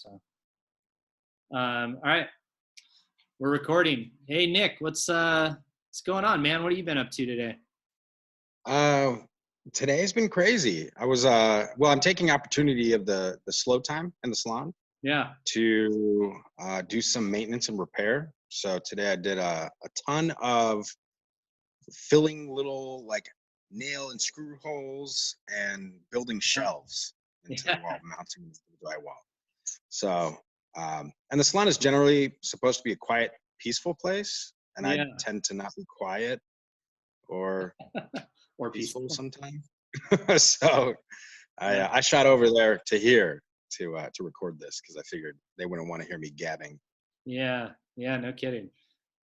So, all right, we're recording. Hey, Nick, what's going on, man? What have you been up to today? Today's been crazy. I was I'm taking opportunity of the slow time in the salon Yeah. to do some maintenance and repair. So today I did a ton of filling little like nail and screw holes and building shelves into the wall, mounting into the drywall. So and the salon is generally supposed to be a quiet, peaceful place, and I tend to not be quiet or or peaceful sometimes. So I shot over there to here to record this because I figured they wouldn't want to hear me gabbing. Yeah, no kidding.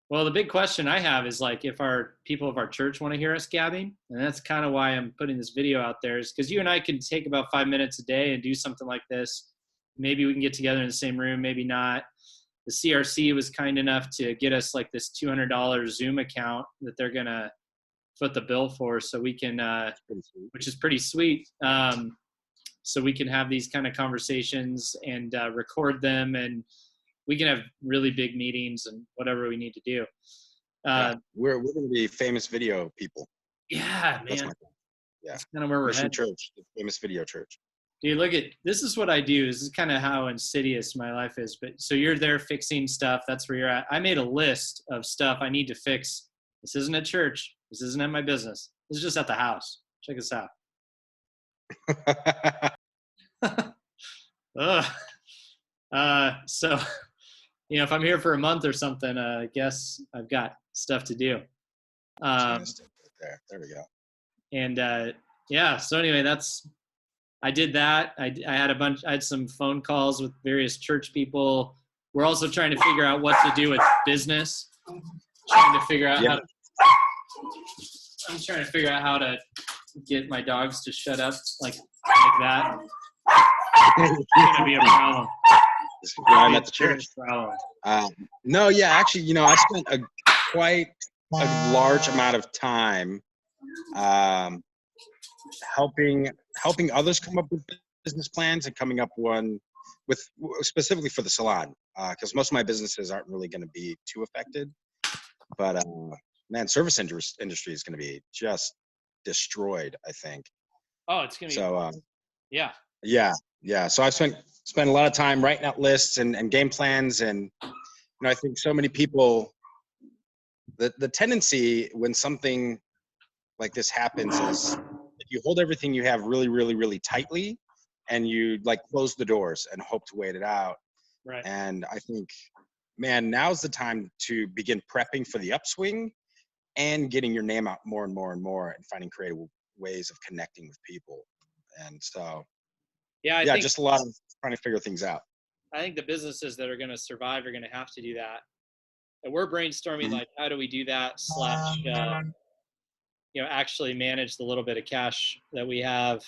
Well, the big question I have is like if our people of our church want to hear us gabbing, and that's kind of why I'm putting this video out there, is because you and I can take about 5 minutes a day and do something like this. Maybe we can get together in the same room, maybe not. The CRC was kind enough to get us like this $200 Zoom account that they're gonna foot the bill for, so we can, which is pretty sweet. So we can have these kind of conversations and record them, and we can have really big meetings and whatever we need to do. We're going to be famous video people. Yeah, man. That's kind of where we're heading. Church, the famous video church. Dude, look at this. Is what I do. This is kind of how insidious my life is. But so you're there fixing stuff. That's where you're at. I made a list of stuff I need to fix. This isn't at church. This isn't at my business. This is just at the house. Check this out. So, if I'm here for a month or something, I guess I've got stuff to do. There we go. And so anyway, I did that. I had some phone calls with various church people. We're also trying to figure out what to do with business. I'm trying to figure out how to get my dogs to shut up like that. It's gonna be a problem. I'm at the church. No, yeah, actually, I spent quite a large amount of time helping others come up with business plans and coming up one with specifically for the salon, because most of my businesses aren't really going to be too affected. But man, service industry is going to be just destroyed, I think. Oh, it's going to be. So yeah. So I spent a lot of time writing out lists and game plans, and I think so many people. The tendency when something like this happens is if you hold everything you have really, really, really tightly, and you like close the doors and hope to wait it out. Right. And I think, man, now's the time to begin prepping for the upswing and getting your name out more and more and more, and finding creative ways of connecting with people. And so, I think just a lot of trying to figure things out. I think the businesses that are going to survive are going to have to do that. And we're brainstorming like, how do we do that / actually manage the little bit of cash that we have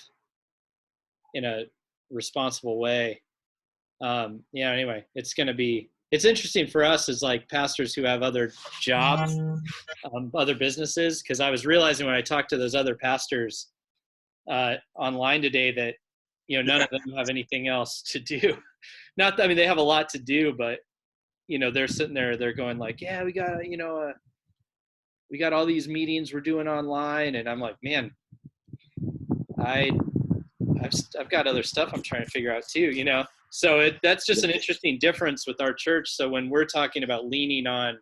in a responsible way. Anyway, it's interesting for us as like pastors who have other jobs, other businesses, because I was realizing when I talked to those other pastors online today that, none of them have anything else to do. Not that, they have a lot to do, but, they're sitting there, they're going like, yeah, we got, we got all these meetings we're doing online. And I'm like, man, I've got other stuff I'm trying to figure out too, So that's just an interesting difference with our church. So when we're talking about leaning on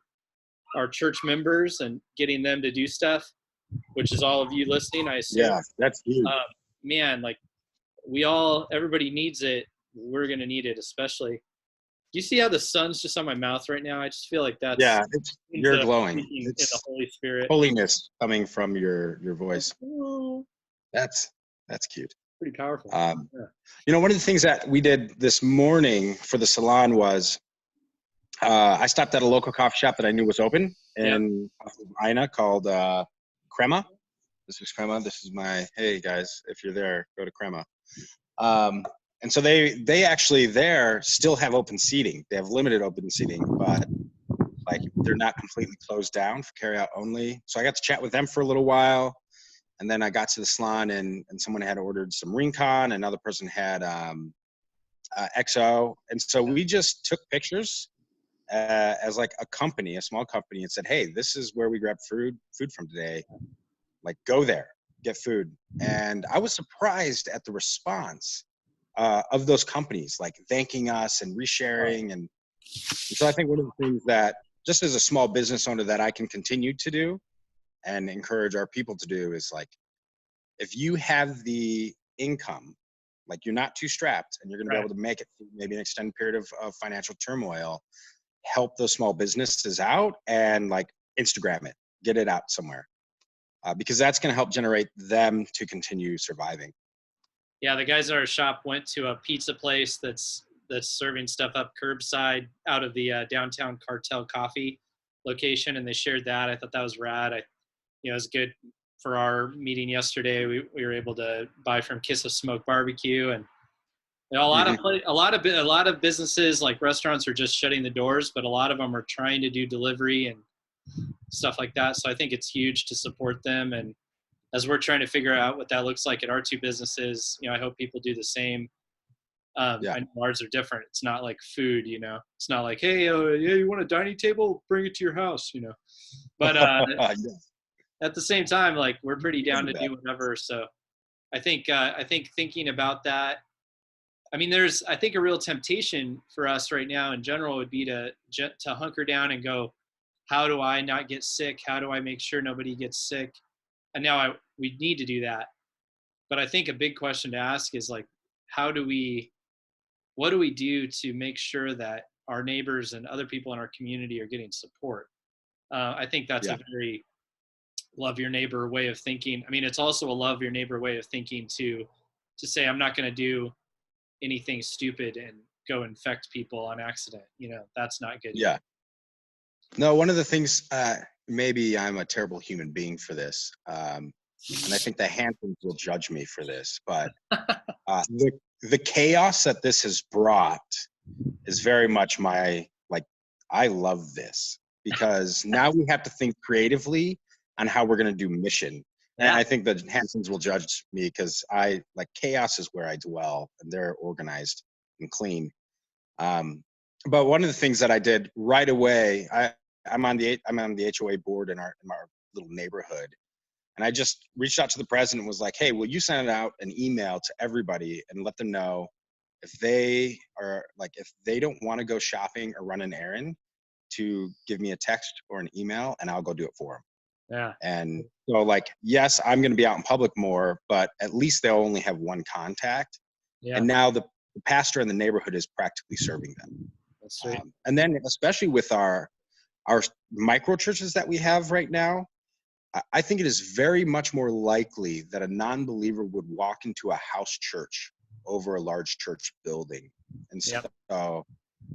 our church members and getting them to do stuff, which is all of you listening, I assume. Yeah, that's huge. Man, like everybody needs it. We're going to need it, especially. Do you see how the sun's just on my mouth right now? I just feel like that's you're glowing. It's the Holy Spirit. Holiness coming from your voice. That's cute. Pretty powerful. One of the things that we did this morning for the salon was I stopped at a local coffee shop that I knew was open in Ina called Crema. This is Crema. This is hey guys, if you're there, go to Crema. And so they actually there still have open seating. They have limited open seating, but like they're not completely closed down for carry out only. So I got to chat with them for a little while. And then I got to the salon and someone had ordered some Rincon. Another person had XO. And so we just took pictures as like a company, a small company, and said, hey, this is where we grab food from today. Like, go there, get food. And I was surprised at the response of those companies, like thanking us and resharing. And so I think one of the things that, just as a small business owner, that I can continue to do and encourage our people to do is, like, if you have the income, like you're not too strapped and you're going to be Right. able to make it through maybe an extended period of financial turmoil, help those small businesses out and like Instagram it, get it out somewhere, because that's going to help generate them to continue surviving. Yeah, the guys at our shop went to a pizza place that's serving stuff up curbside out of the downtown Cartel Coffee location, and they shared that. I thought that was rad. It was good for our meeting yesterday. We were able to buy from Kiss of Smoke Barbecue, and a lot of Mm-hmm. a lot of businesses like restaurants are just shutting the doors, but a lot of them are trying to do delivery and stuff like that. So I think it's huge to support them, and as we're trying to figure out what that looks like at our two businesses, I hope people do the same. Yeah. I know ours are different. It's not like food, It's not like, hey, yeah, you want a dining table? Bring it to your house. But Yeah. at the same time, like we're pretty down Isn't to bad. do whatever. So I think thinking about that. I mean, there's I think a real temptation for us right now in general would be to hunker down and go, how do I not get sick? How do I make sure nobody gets sick? And now we need to do that. But I think a big question to ask is like, what do we do to make sure that our neighbors and other people in our community are getting support? I think that's Yeah. a very love your neighbor way of thinking. I mean, it's also a love your neighbor way of thinking to say, I'm not going to do anything stupid and go infect people on accident. That's not good either. Yeah. No, one of the things, maybe I'm a terrible human being for this. And I think the Hansons will judge me for this, but the chaos that this has brought is very much like, I love this because now we have to think creatively on how we're going to do mission. And Yeah. I think the Hansons will judge me because chaos is where I dwell and they're organized and clean. But one of the things that I did right away, I'm on the HOA board in our little neighborhood, and I just reached out to the president and was like, hey, will you send out an email to everybody and let them know if they don't want to go shopping or run an errand, to give me a text or an email and I'll go do it for them. Yeah. And so, like, yes, I'm going to be out in public more, but at least they'll only have one contact. Yeah. And now the pastor in the neighborhood is practically serving them. That's sweet. And then especially with our micro churches that we have right now, I think it is very much more likely that a non-believer would walk into a house church over a large church building. And so, Yep.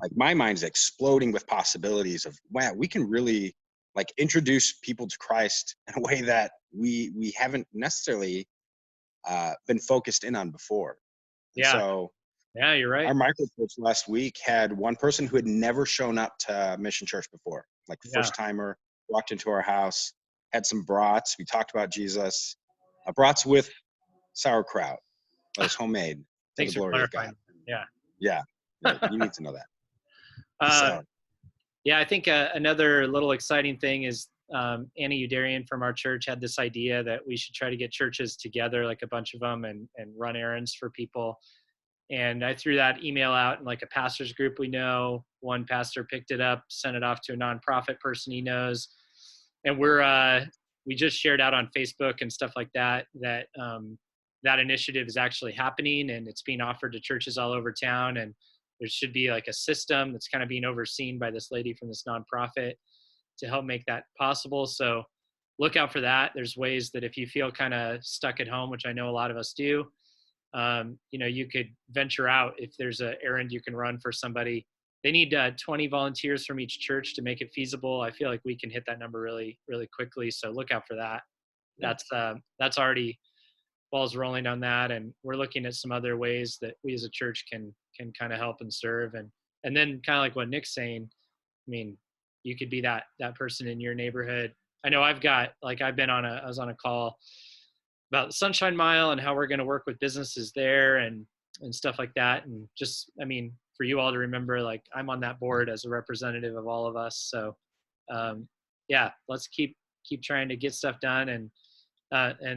like, my mind's exploding with possibilities of, wow, we can really like introduce people to Christ in a way that we haven't necessarily been focused in on before. And Yeah. so Yeah, you're right. our micro church last week had one person who had never shown up to Mission Church before, like Yeah. first timer, walked into our house, had some brats. We talked about Jesus. Brats with sauerkraut. It was homemade to the Thanks for glory of God. clarifying. Yeah. Yeah, you need to know that. Uh, So yeah, I think another little exciting thing is Annie Udarian from our church had this idea that we should try to get churches together, like a bunch of them, and run errands for people. And I threw that email out in like a pastor's group we know. One pastor picked it up, sent it off to a nonprofit person he knows, and we just shared out on Facebook and stuff like that that initiative is actually happening and it's being offered to churches all over town. And there should be like a system that's kind of being overseen by this lady from this nonprofit to help make that possible. So look out for that. There's ways that if you feel kind of stuck at home, which I know a lot of us do, you could venture out if there's an errand you can run for somebody. They need 20 volunteers from each church to make it feasible. I feel like we can hit that number really, really quickly. So look out for that. That's already balls rolling on that. And we're looking at some other ways that we as a church can kind of help and serve. And then kind of like what Nick's saying, I mean, you could be that person in your neighborhood. I know I was on a call about the Sunshine Mile and how we're going to work with businesses there. And and stuff like that. And just, I mean, for you all to remember, like I'm on that board as a representative of all of us. So yeah, let's keep trying to get stuff done. And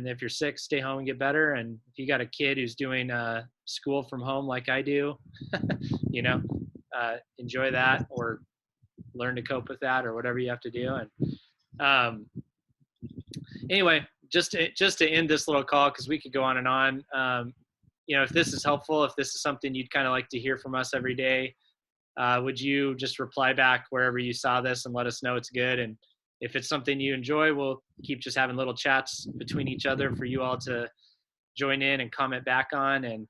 if you're sick, stay home and get better. And if you got a kid who's doing school from home like I do, you know, enjoy that or learn to cope with that or whatever you have to do. And anyway, just to end this little call, because we could go on and on. If this is helpful, if this is something you'd kind of like to hear from us every day, would you just reply back wherever you saw this and let us know it's good? And if it's something you enjoy, we'll keep just having little chats between each other for you all to join in and comment back on. And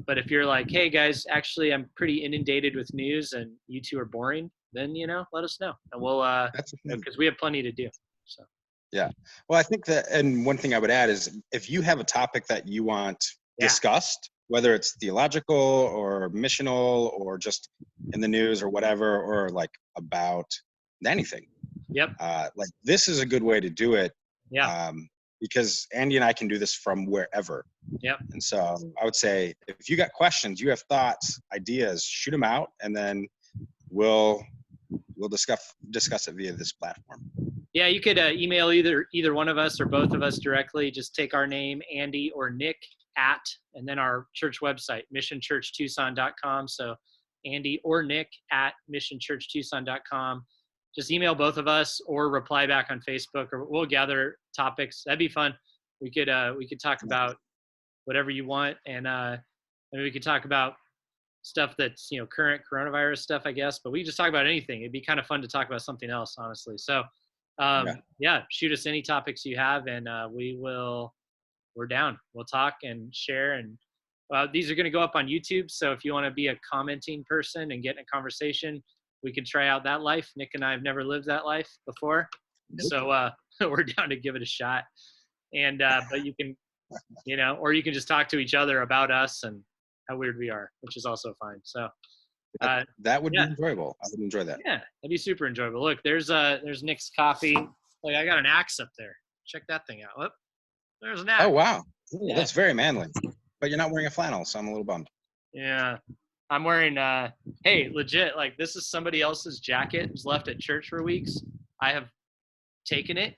but if you're like, hey guys, actually I'm pretty inundated with news and you two are boring, then let us know, and we'll That's the thing. because we have plenty to do. So Yeah. Well, I think that, and one thing I would add is if you have a topic that you want discussed, whether it's theological or missional or just in the news or whatever, or like about anything. Yep. Like this is a good way to do it. Yeah. Because Andy and I can do this from wherever. Yep. And so I would say if you got questions, you have thoughts, ideas, shoot them out, and then we'll discuss it via this platform. Yeah, you could email either one of us or both of us directly. Just take our name, Andy or Nick, and then our church website, missionchurchtucson.com. So Andy or Nick at missionchurchtucson.com. Just email both of us or reply back on Facebook, or we'll gather topics. That'd be fun. We could talk about whatever you want, and maybe we could talk about stuff that's current coronavirus stuff, I guess. But we just talk about anything. It'd be kind of fun to talk about something else, honestly. So yeah, shoot us any topics you have, and we're down. We'll talk and share. And these are going to go up on YouTube, so if you want to be a commenting person and get in a conversation, we can try out that life. Nick and I have never lived that life before. Nope. So we're down to give it a shot. And but you can or you can just talk to each other about us and how weird we are, which is also fine. So that would be enjoyable. I would enjoy that. Yeah, that'd be super enjoyable. Look, there's Nick's coffee. Like, I got an axe up there. Check that thing out. Whoop, there's an axe. Oh wow, that's very manly. But you're not wearing a flannel, so I'm a little bummed. Yeah, I'm wearing. Hey, legit, like this is somebody else's jacket. It was left at church for weeks. I have taken it.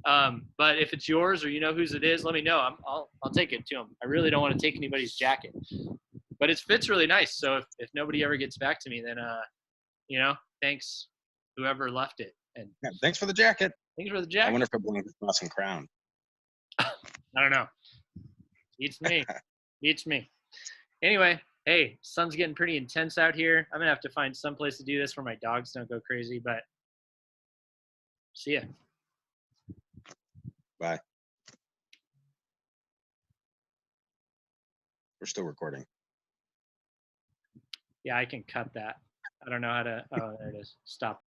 But if it's yours or you know whose it is, let me know. I'll take it to him. I really don't want to take anybody's jacket, but it fits really nice. So if nobody ever gets back to me, then thanks whoever left it. And thanks for the jacket. Thanks for the jacket. I wonder if it belongs to Cross and Crown. I don't know. Beats me. Beats me. Anyway, hey, sun's getting pretty intense out here. I'm gonna have to find some place to do this where my dogs don't go crazy. But see ya. Bye. We're still recording. Yeah, I can cut that. I don't know how to. Oh, there it is. Stop.